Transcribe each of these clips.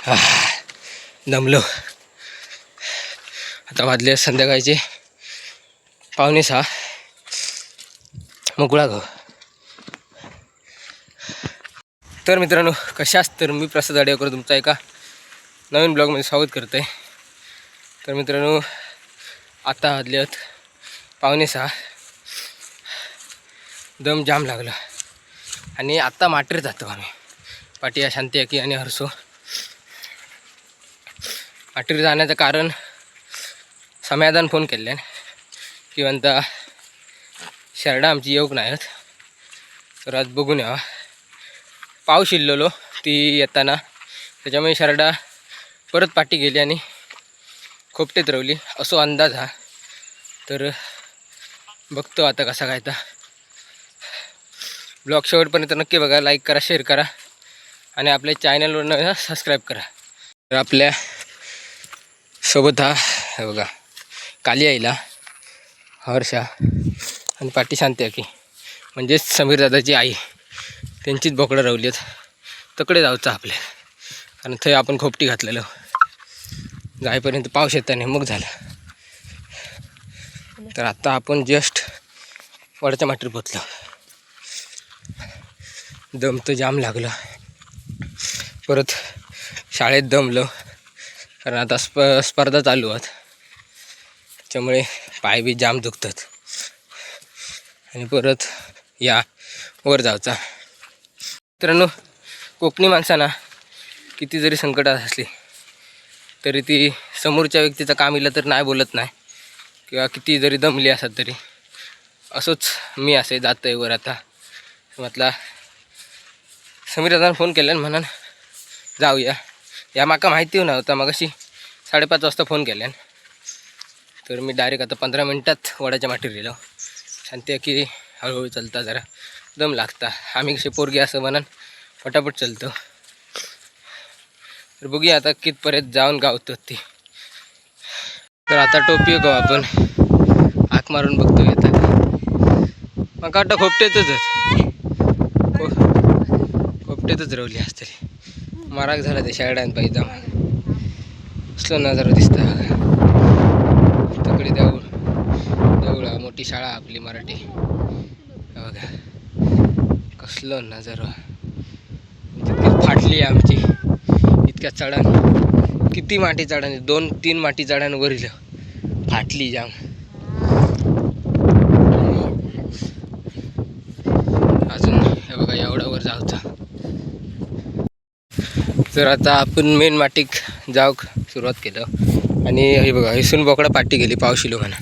दमलो. आता वाजले संध्याकाळचे 5:45. मोकळा गो. तर मित्रांनो कशाच तर मी प्रसाद आडेकर तुमचा एका नवीन ब्लॉगमध्ये स्वागत करतो आहे. तर मित्रांनो आता वाजलेत 5:45. दम जाम लागला आणि आता माटेर जातो आम्ही. पाटिया, शांती, अकी आणि हर्षो. माटेर जाण्याचं कारण समाधान फोन केले की म्हणता शेरडा आमची येऊक नाहीत, तर आज बघून यावा. पाऊस शिरलेलो ती येताना, त्याच्यामुळे शेरडा परत पाठी गेली आणि खोपटेत रवली असो अंदाज हा. तर बघतो आता कसा काय. तर ब्लॉग शेवटपर्यंत नक्की बघा, लाईक करा, शेअर करा आणि आपल्या चॅनलवर सबस्क्राईब करा. तर आपल्या सोबत हा बघा काली आईला, हर्षा आणि पाठी शांती अकी म्हणजेच समीर दादाची आई, त्यांचीच बोकडं रवली आहेत. तकडे जाऊचं आपल्या, कारण थंय आपण खोपटी घातलेलं. जाईपर्यंत पाऊस येताना मग झालं. तर आता आपण जस्ट वडाच्या माटीवर पोचलो. दम तर जाम लागला. परत शाळेत दमलो, कारण आता स्पर्धा चालू आहेत, त्याच्यामुळे पाय बी जाम दुखतात. आणि परत या वर जायचा. मित्रांनो कोकणी माणसांना किती जरी संकटात असली तरी ती समोरच्या व्यक्तीचं काम इलं तर नाही बोलत नाही, किंवा किती जरी दमली असत तरी. असंच मी असे जातं आहे वर. आता म्हटला समीर दादानं फोन केला म्हणून जाऊया. या माका माहिती नव्हता, मग अशी 5:30 वाजता फोन केल्यान. तर मी डायरेक्ट आता 15 मिनटात वडाच्या माटीवर गेलो. शांती की हळूहळू चालता, जरा दम लागता. आम्ही कसे पोरगे असं म्हणून फटाफट चालतो. तर बघूया आता कितपर्यंत जाऊन गावतो ती. तर आता टोपी गाव आपण हाक मारून बघतो येतात. मग वाटतं खोपटेतच रवली असते. माराक झाला ते शाळांत पाहिजे जाऊन. असलं नजारा दिसता तकडे. देऊळ मोठी शाळा आपली मराठी बघा. कसलं नजारा. फाटली आमची इतक्या चढान. किती माटी चढान, 2-3 माटी चढान वरील फाटली जाम. अजून हे बघा एवढा वर जाऊचा. तर आता आपण मेन माटीक जाऊक सुरुवात केलं. आणि हे बघा इसून बोकडा पाठी गेली पावशिलो म्हणा.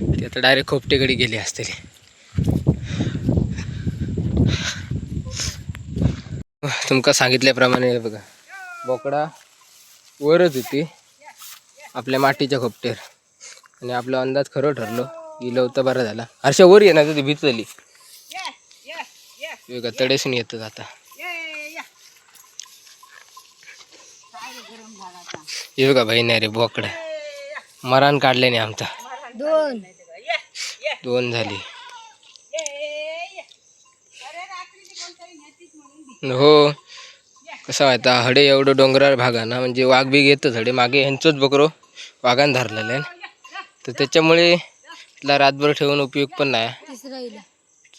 ती आता डायरेक्ट खोपटेकडे गेली असते. तुमका सांगितल्याप्रमाणे बघा बोकडा वरच होती आपल्या मातीच्या खोपटेर. आणि आपला अंदाज खरं ठरलो, गेलो तर बरं झाला. हर्षा वर ये ना, ती भीत झाली बघा. तडेसून येतात आता. हे बघा भाई नाही रे बोकडा मरण काढले नाही आमचा. 2 झाली हो. कसं व्हायता हडे एवढं डोंगराळ भागा ना, म्हणजे वाघ बी येतच हडे. मागे ह्यांचंच बकरो वाघान धरलेलं आहे, तर त्याच्यामुळे तिला रातभर ठेवून उपयोग पण नाही.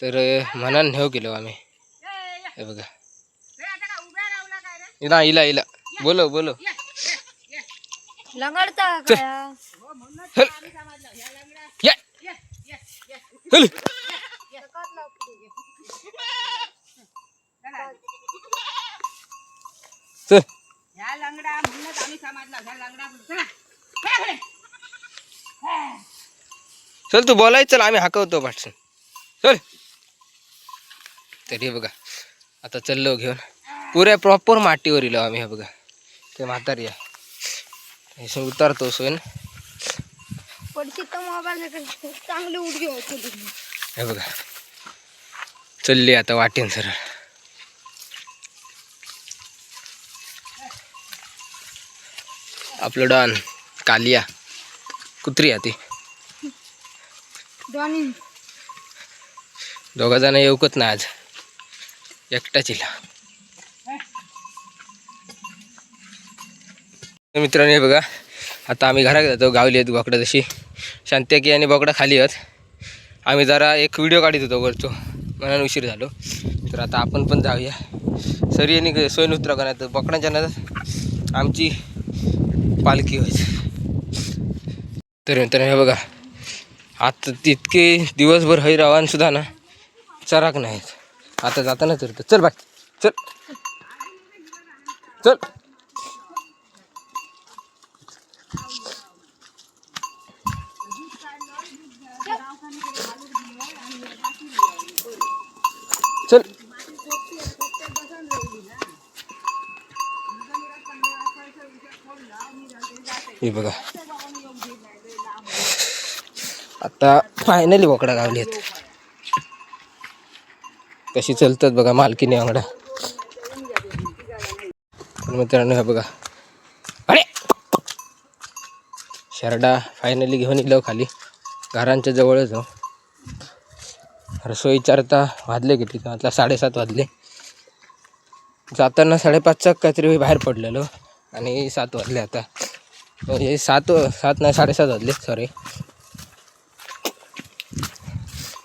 तर म्हणान नेऊ गेलो आम्ही. हे बघा इला इला इला बोलो बोलो चल तू बोलायचं, चल आम्ही हाकवतो पाठसून चल. तरी बघा आता चललो घेऊन पुऱ्या प्रॉपर मातीवर इलो आम्ही. हे बघा ते म्हातारी आहे, उतारतो सोन. हे बघा चलली आता वाटेन सरळ. आपलं डॉन कालिया कुत्री आहे ती. दोघा जण येऊकच ना आज, एकटाच इला. मित्रांनो हे बघा, आता आम्ही घरात जातो. गावली आहेत बोकडं तशी. शांत्याकी आणि बोकडा खाली आहेत. आम्ही जरा एक व्हिडिओ काढत होतो वरचो, म्हणून उशीर झालो. तर आता आपण पण जाऊया सरी आणि सोयन उतरा का नाही तर बोकडांच्या नादात आमची पालखी व्हायची. तर मित्रांनो हे बघा, आता तितके दिवसभर हैरावान सुद्धा ना चराक नाहीत. आता जाताना चरतो. चल बाय, चल चल. चल हे बघा, आता फायनली बोकडा गावली आहेत. कशी चलतात बघा मालकीने अंगडा. मित्रांनो हे बघा, अरे शरडा फायनली घेऊन येलो खाली. घरांच्या जवळच हो. रसोई चारता वाजले किती, आता 7:30 वाजले. जाताना 5:30चा काहीतरी बाहेर पडलेलो आणि 7 वाजले. आता हे 7 नाही 7:30 वाजले, सॉरी.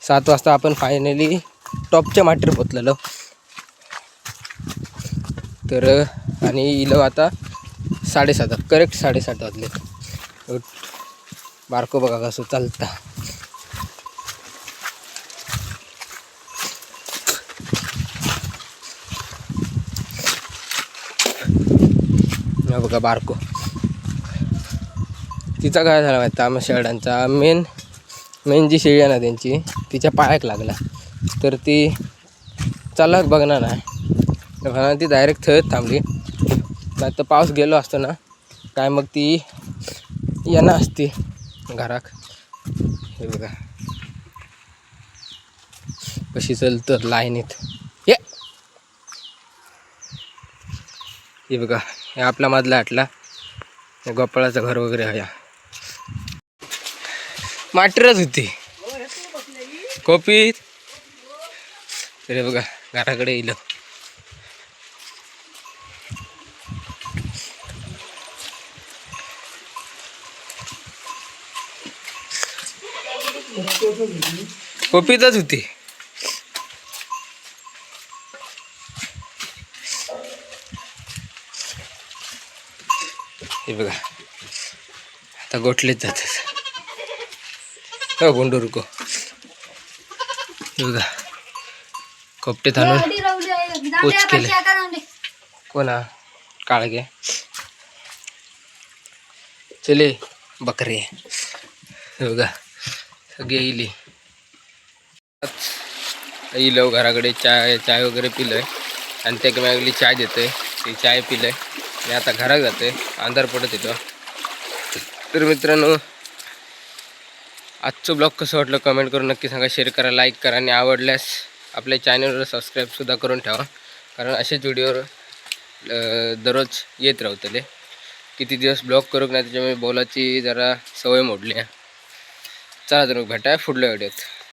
7 वाजता आपण फायनली टॉपच्या माटीवर पोचलेलो. तर आणि इलो आता 7:30, करेक्ट 7:30 वाजले. बारको बघा कसं चालता. बघा बारको, तिचा काय झाला माहिती आम्हा शेळ्यांचा, मेन जी शेळी आहे ना त्यांची, तिच्या पायाक लागला. तर ती चालक बघणार नाही, म्हणून ती डायरेक्ट थळत थांबली. नाही तर पाऊस गेलो असतो ना काय मग ती येणार असती घराक. हे बघा कशी चलतं लाईनीत. हे बघा, हे आपला मधला आटला गोपाळाचं घर वगैरे आहे. माटीरच होती कोपीत. तर हे बघा घराकडे येईल. कोपीतच होती. हे बघा आता गोठलेच जातात. हो गुंडूरको, हे बघा कोपटेत आणून पोच केले. कोणा काळगे चले बकरे. हे बघा सगळे येईल. येईल घराकडे चाय वगैरे पिलं आहे आणि त्या मागली चाय देतोय. ती चाय पिलं आहे आणि आता घरात जातोय. अंधार पडत येतो. तर मित्रांनो आजचं ब्लॉग कसं वाटलं कमेंट करून नक्की सांगा. शेअर करा, लाईक करा आणि आवडल्यास आपल्या चॅनलवर सबस्क्राईबसुद्धा करून ठेवा. कारण असेच व्हिडिओ दररोज येत राहतले. किती दिवस ब्लॉग करू नाही त्याच्यामुळे बोलाची जरा सवय मोडली आहे. चला तर भेटाय पुढल्या व्हिडिओत.